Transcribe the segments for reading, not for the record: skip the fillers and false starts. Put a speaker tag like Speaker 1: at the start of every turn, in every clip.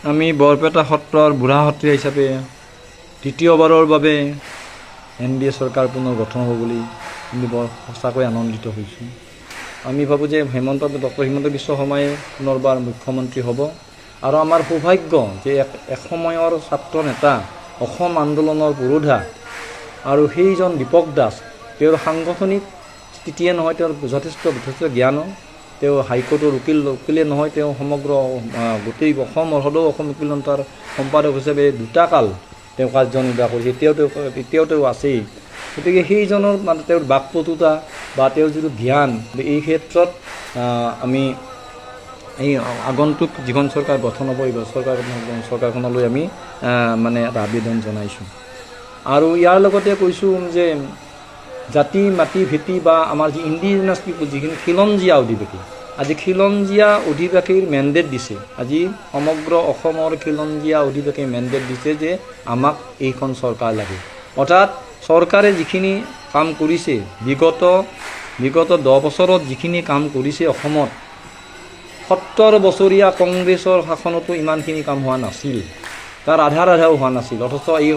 Speaker 1: আমি বৰপেটা সত্ৰৰ বুঢ়া সত্ৰীয়া হিচাপে দ্বিতীয়বাৰৰ বাবে NDA চৰকাৰ পুনৰ গঠন হ'ব বুলি আমি বৰ সঁচাকৈ আনন্দিত হৈছোঁ। আমি ভাবোঁ যে ডক্টৰ হিমন্ত বিশ্ব শৰ্মাই পুনৰবাৰ মুখ্যমন্ত্ৰী হ'ব আৰু আমাৰ সৌভাগ্য যে এসময়ৰ ছাত্ৰ নেতা, অসম আন্দোলনৰ পুৰোধা আৰু সেইজন দীপক দাস, তেওঁৰ সাংগঠনিক স্থিতিয়ে নহয়, তেওঁৰ যথেষ্ট জ্ঞানো, তেওঁ হাইকোৰ্টৰ উকিলে নহয়, তেওঁ সমগ্ৰ গোটেই অসমৰ সদৌ অসম উকিল সন্থাৰ সম্পাদক হিচাপে 2টা কাল তেওঁ কাৰ্যনিৰ্বাহ কৰিছে, এতিয়াও তেওঁ আছেই। গতিকে সেইজনৰ মানে তেওঁৰ বাকপটুতা বা তেওঁৰ যিটো জ্ঞান, এই ক্ষেত্ৰত আমি এই আগন্তুক যিখন চৰকাৰ গঠন হ'ব, এই চৰকাৰখনলৈ আমি মানে এটা আবেদন জনাইছোঁ। আৰু ইয়াৰ লগতে কৈছোঁ যে জাতি মাটি ভেটি বা আমাৰ যি ইণ্ডিজিনাছ পিপুল, যিখিনি খিলঞ্জীয়া অধিবাসী, আজি খিলঞ্জীয়া অধিবাসীৰ মেণ্ডেট দিছে, আজি সমগ্ৰ অসমৰ খিলঞ্জীয়া অধিবাসীৰ মেণ্ডেট দিছে যে আমাক এইখন চৰকাৰ লাগে। অৰ্থাৎ চৰকাৰে যিখিনি কাম কৰিছে, বিগত 10 বছৰত যিখিনি কাম কৰিছে অসমত, 70 বছৰীয়া কংগ্ৰেছৰ শাসনতো ইমানখিনি কাম হোৱা নাছিল, তাৰ আধাও হোৱা নাছিল। অথচ এই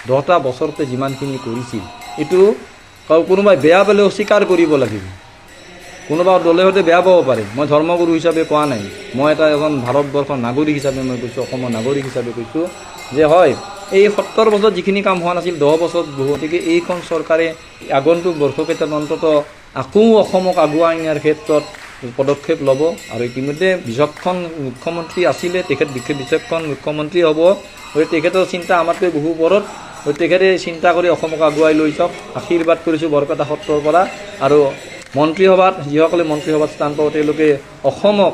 Speaker 1: 10টা বছৰতে যিমানখিনি কৰিছিল, এইটো কোনোবাই বেয়া পালেও স্বীকাৰ কৰিব লাগিব। কোনোবা দলে হয়তো বেয়া পাব পাৰে, মই ধৰ্মগুৰু হিচাপে কোৱা নাই, মই এজন ভাৰতবৰ্ষৰ নাগৰিক হিচাপে মই কৈছোঁ, অসমৰ নাগৰিক হিচাপে কৈছোঁ যে হয়, এই 70 বছৰত যিখিনি কাম হোৱা নাছিল 10 বছৰত বহু। গতিকে এইখন চৰকাৰে আগন্তুক বৰ্ষকেইটাত অন্ততঃ আকৌ অসমক আগুৱাই নিয়াৰ ক্ষেত্ৰত পদক্ষেপ ল'ব। আৰু ইতিমধ্যে বিচক্ষণ মুখ্যমন্ত্ৰী আছিলে, তেখেত বিচক্ষণ মুখ্যমন্ত্ৰী হ'ব, গতিকে তেখেতৰ চিন্তা আমাতকৈ বহু ওপৰত, তেখেতে চিন্তা কৰি অসমক আগুৱাই লৈ যাওক, আশীৰ্বাদ কৰিছোঁ বৰপেটা সত্ৰৰ পৰা। আৰু মন্ত্ৰীসভাত যিসকলে মন্ত্ৰীসভাত স্থান পাব, তেওঁলোকে অসমক,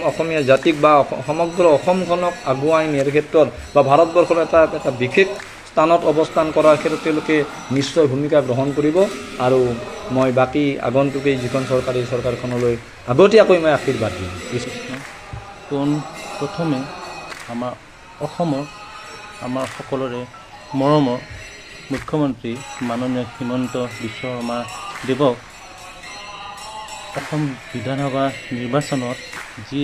Speaker 1: অসমীয়া জাতিক বা সমগ্ৰ অসমখনক আগুৱাই নিয়াৰ ক্ষেত্ৰত বা ভাৰতবৰ্ষৰ এটা বিশেষ স্থানত অৱস্থান কৰাৰ ক্ষেত্ৰত তেওঁলোকে নিশ্চয় ভূমিকা গ্ৰহণ কৰিব। আৰু মই বাকী আগন্তুক যিখন চৰকাৰ, এই চৰকাৰখনলৈ আগতীয়াকৈ মই আশীৰ্বাদ দিম।
Speaker 2: প্ৰথমে আমাৰ অসমৰ, আমাৰ সকলোৰে মৰমৰ মুখ্যমন্ত্ৰী মাননীয় হিমন্ত বিশ্ব শৰ্মা দেৱক অসম বিধানসভা নিৰ্বাচনত যি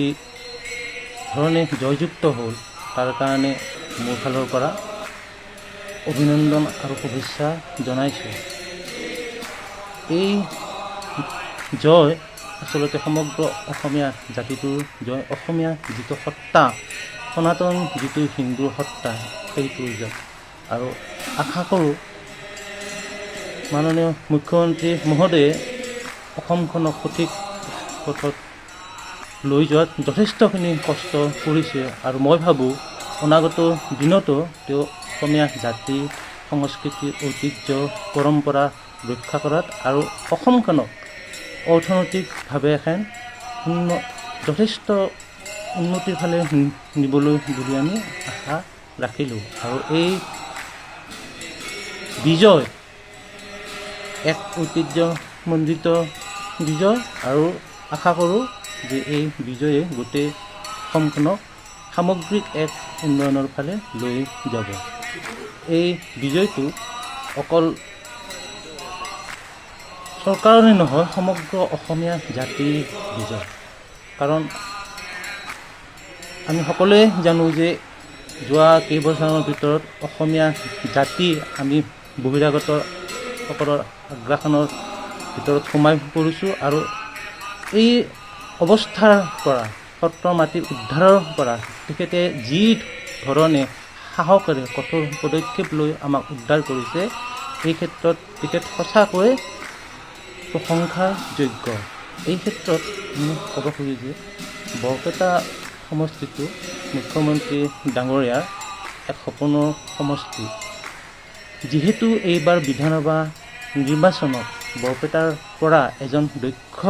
Speaker 2: ধৰণে জয়যুক্ত হ'ল, তাৰ কাৰণে মোৰ ফালৰ পৰা অভিনন্দন আৰু শুভেচ্ছা জনাইছোঁ। এই জয় আচলতে সমগ্ৰ অসমীয়া জাতিটোৰ জয়, অসমীয়া যিটো সত্তা, সনাতন যিটো হিন্দুৰ সত্তা, সেইটোৰ জয়। আৰু আশা কৰোঁ মাননীয় মুখ্যমন্ত্ৰী মহোদয়ে অসমখনক সঠিক পথত লৈ যোৱাত যথেষ্টখিনি কষ্ট কৰিছে, আৰু মই ভাবোঁ অনাগত দিনতো তেওঁ অসমীয়া জাতি, সংস্কৃতি, ঐতিহ্য, পৰম্পৰা ৰক্ষা কৰাত আৰু অসমখনক অৰ্থনৈতিকভাৱে এখন যথেষ্ট উন্নতিৰ ফালে নিবলৈ বুলি আমি আশা ৰাখিলোঁ। আৰু এই বিজয় এক ঐতিহ্যমণ্ডিত বিজয়, আৰু আশা কৰোঁ যে এই বিজয়ে গোটেই অসমখনক সামগ্ৰিক এক উন্নয়নৰ ফালে লৈ যাব। এই বিজয়টো অকল চৰকাৰৰে নহয়, সমগ্ৰ অসমীয়া জাতিৰ বিজয়। কাৰণ আমি সকলোৱে জানো যে যোৱা কেইবছৰৰ ভিতৰত অসমীয়া জাতি আমি বহিৰাগতসকলৰ আগ্ৰাসনৰ ভিতৰত সোমাই পৰিছোঁ, আৰু এই অৱস্থাৰ পৰা, সত্ৰৰ মাটি উদ্ধাৰৰ পৰা তেখেতে যি ধৰণে সাহসেৰে কঠোৰ পদক্ষেপ লৈ আমাক উদ্ধাৰ কৰিছে, এই ক্ষেত্ৰত তেখেত সঁচাকৈ প্ৰশংসাৰ যোগ্য। এই ক্ষেত্ৰত আমি ক'ব খুজিছোঁ যে বৰপেটা সমষ্টিটো মুখ্যমন্ত্ৰী ডাঙৰীয়াৰ এক সপোনৰ সমষ্টি। যিহেতু এইবাৰ বিধানসভা নিৰ্বাচনত বৰপেটাৰ পৰা এজন দক্ষ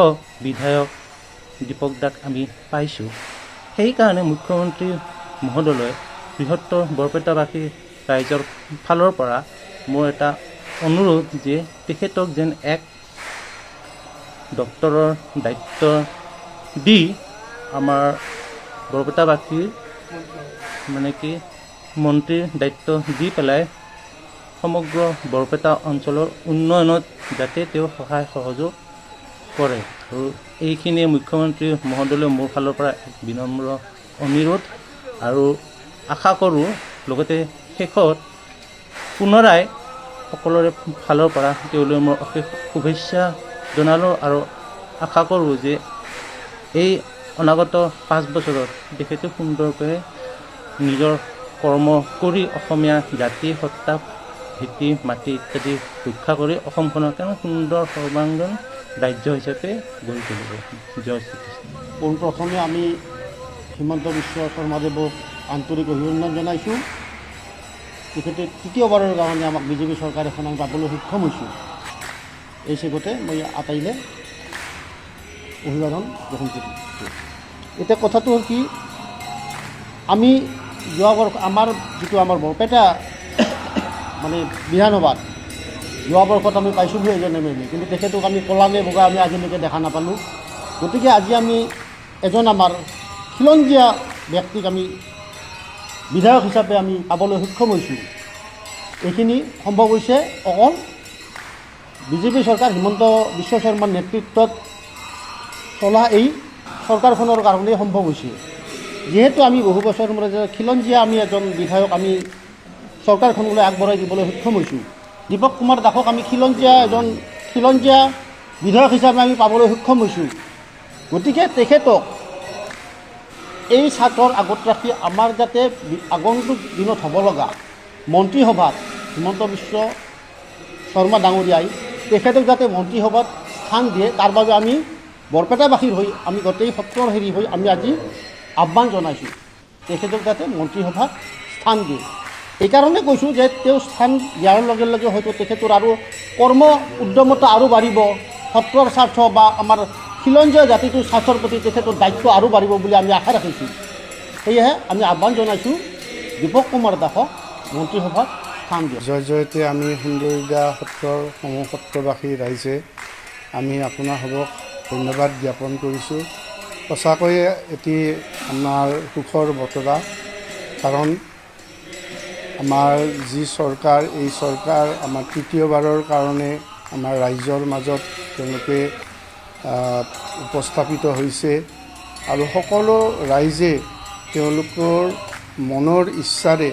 Speaker 2: বিধায়ক দীপক দাক আমি পাইছোঁ, সেইকাৰণে মুখ্যমন্ত্ৰী মহোদয়লৈ বৃহত্তৰ বৰপেটাবাসী ৰাইজৰ ফালৰ পৰা মোৰ এটা অনুৰোধ যে তেখেতক যেন এক ডক্টৰৰ দায়িত্ব দি আমাৰ বৰপেটাবাসীৰ মন্ত্ৰীৰ দায়িত্ব দি পেলাই সমগ্ৰ বৰপেটা অঞ্চলৰ উন্নয়নত যাতে তেওঁ সহায় সহযোগ কৰে। আৰু এইখিনিয়ে মুখ্যমন্ত্ৰী মহোদয়লৈ মোৰ ফালৰ পৰা এক বিনম্ৰ অনুৰোধ আৰু আশা কৰোঁ। লগতে শেষত পুনৰাই সকলোৰে ফালৰ পৰা তেওঁলৈ মই অশেষ শুভেচ্ছা জনালোঁ আৰু আশা কৰোঁ যে এই অনাগত 5 বছৰত তেখেতে সুন্দৰকৈ নিজৰ কৰ্ম কৰি অসমীয়া জাতি সত্তা ভেটি মাটি ইত্যাদি ৰক্ষা কৰি অসমখনক সুন্দৰ সৰ্বাংগীন ৰাজ্য হিচাপে গঢ়ি তুলিব। জয় শ্ৰীকৃষ্ণ।
Speaker 3: পোনপ্ৰথমে আমি হিমন্ত বিশ্ব শৰ্মাদেৱক আন্তৰিক অভিনন্দন জনাইছোঁ। তেখেতে তৃতীয়বাৰৰ কাৰণে আমাক বিজেপি চৰকাৰ এখন আমি পাবলৈ সক্ষম হৈছোঁ। এই চেগতে মই আটাইলে অভিবাদন গ্ৰহণ কৰিছোঁ। এতিয়া কথাটো হ'ল কি, আমি যোৱাবাৰ আমাৰ বৰপেটা মানে বিধানসভাত যোৱা বৰ্ষত আমি পাইছিলোঁ এজন MLA, কিন্তু তেখেতক আমি ক'লা নে বগা আমি আজিলৈকে দেখা নাপালোঁ। গতিকে আজি আমি এজন আমাৰ খিলঞ্জীয়া ব্যক্তিক আমি বিধায়ক হিচাপে আমি পাবলৈ সক্ষম হৈছোঁ। এইখিনি সম্ভৱ হৈছে অকল বিজেপি চৰকাৰ হিমন্ত বিশ্ব শৰ্মাৰ নেতৃত্বত চলা এই চৰকাৰখনৰ কাৰণেই সম্ভৱ হৈছে। যিহেতু আমি বহু বছৰ মূৰে খিলঞ্জীয়া আমি এজন বিধায়ক আমি চৰকাৰখনলৈ আগবঢ়াই দিবলৈ সক্ষম হৈছোঁ। দীপক কুমাৰ দাসক আমি খিলঞ্জীয়া বিধায়ক হিচাপে আমি পাবলৈ সক্ষম হৈছোঁ। গতিকে তেখেতক এই ছাত্ৰৰ আগত ৰাখি আমাৰ যাতে আগন্তুক দিনত হ'ব লগা মন্ত্ৰীসভাত হিমন্ত বিশ্ব শৰ্মা ডাঙৰীয়াই তেখেতক যাতে মন্ত্ৰীসভাত স্থান দিয়ে, তাৰ বাবে আমি বৰপেটাবাসীৰ হৈ আমি গোটেই সত্ৰৰ হৈ আমি আজি আহ্বান জনাইছোঁ, তেখেতক যাতে মন্ত্ৰীসভাত স্থান দিয়ে। এইকাৰণে কৈছোঁ যে তেওঁ স্থান দিয়াৰ লগে লগে হয়তো তেখেতৰ আৰু কৰ্ম উদ্যমতা আৰু বাঢ়িব, সত্ৰৰ স্বাৰ্থ বা আমাৰ খিলঞ্জীয়া জাতিটোৰ স্বাৰ্থৰ প্ৰতি তেখেতৰ দায়িত্ব আৰু বাঢ়িব বুলি আমি আশা ৰাখিছোঁ। সেয়েহে আমি আহ্বান জনাইছোঁ দীপক কুমাৰ দাসক মন্ত্ৰীসভাত স্থান দিয়ে।
Speaker 4: জয় জয়তে আমি সুন্দৰীয়া সত্ৰৰ সমসত্ৰবাসী ৰাইজে আমি আপোনাসৱক ধন্যবাদ জ্ঞাপন কৰিছোঁ। সঁচাকৈয়ে এটি আমাৰ সুখৰ বতৰা, কাৰণ আমাৰ যি চৰকাৰ, এই চৰকাৰ আমাৰ তৃতীয়বাৰৰ কাৰণে আমাৰ ৰাইজৰ মাজত তেওঁলোকে উপস্থাপিত হৈছে আৰু সকলো ৰাইজে তেওঁলোকৰ মনৰ ইচ্ছাৰে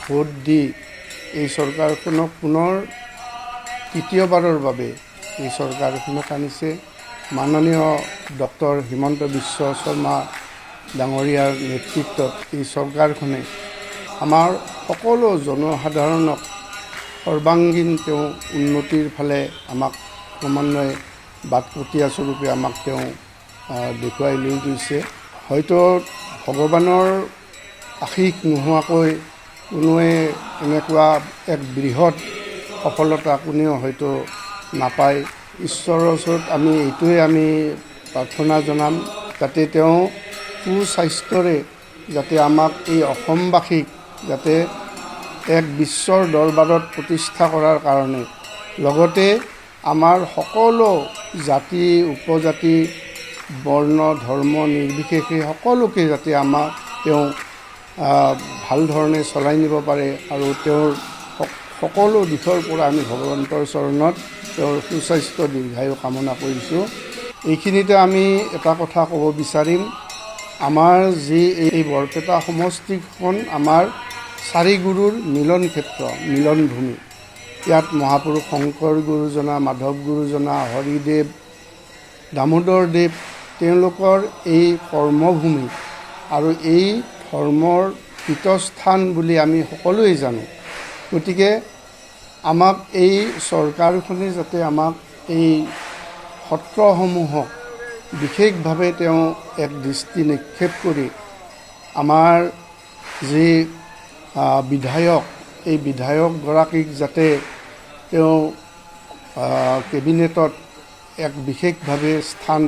Speaker 4: ভোট দি এই চৰকাৰখনক পুনৰ তৃতীয়বাৰৰ বাবে এই চৰকাৰখনক আনিছে। মাননীয় ডক্টৰ হিমন্ত বিশ্ব শৰ্মা ডাঙৰীয়াৰ নেতৃত্বত এই চৰকাৰখনে আমাৰ সকলো জনসাধাৰণক সৰ্বাংগীন তেওঁ উন্নতিৰ ফালে আমাক ক্ৰমান্বয়ে বাটপতীয়া স্বৰূপে আমাক তেওঁ দেখুৱাই লৈ গৈছে। হয়তো ভগৱানৰ আশীষ নোহোৱাকৈ কোনোৱে এনেকুৱা এক বৃহৎ সফলতা কোনেও হয়তো নাপায়। ঈশ্বৰৰ ওচৰত আমি এইটোৱে আমি প্ৰাৰ্থনা জনাম, যাতে তেওঁ সুস্বাস্থ্যৰে যাতে আমাক এই অসমবাসীক যাতে এক বিশ্বৰ দৰবাৰত প্ৰতিষ্ঠা কৰাৰ কাৰণে, লগতে আমাৰ সকলো জাতি উপজাতি বৰ্ণ ধৰ্ম নিৰ্বিশেষে সকলোকে যাতে আমাক তেওঁ ভাল ধৰণে চলাই নিব পাৰে আৰু তেওঁৰ সকলো দিশৰ পৰা আমি ভগৱন্তৰ চৰণত তেওঁৰ সুস্বাস্থ্য দীৰ্ঘায়ু কামনা কৰিছোঁ। এইখিনিতে আমি এটা কথা ক'ব বিচাৰিম, আমাৰ যি এই বৰপেটা সমষ্টিখন আমাৰ 4 গুৰুৰ মিলন ক্ষেত্ৰ, মিলনভূমি। ইয়াত মহাপুৰুষ শংকৰ গুৰুজনা, মাধৱ গুৰুজনা, হৰিদেৱ, দামোদৰদেৱ তেওঁলোকৰ এই কৰ্মভূমি আৰু এই ধৰ্মৰ পীঠস্থান বুলি আমি সকলোৱে জানো। গতিকে আমাক এই চৰকাৰখনে যাতে আমাক এই সত্ৰসমূহক বিশেষভাৱে তেওঁ এক দৃষ্টি নিক্ষেপ কৰি আমাৰ যি বিধায়ক, এই বিধায়কগৰাকীক যাতে তেওঁ কেবিনেটত এক বিশেষভাৱে স্থান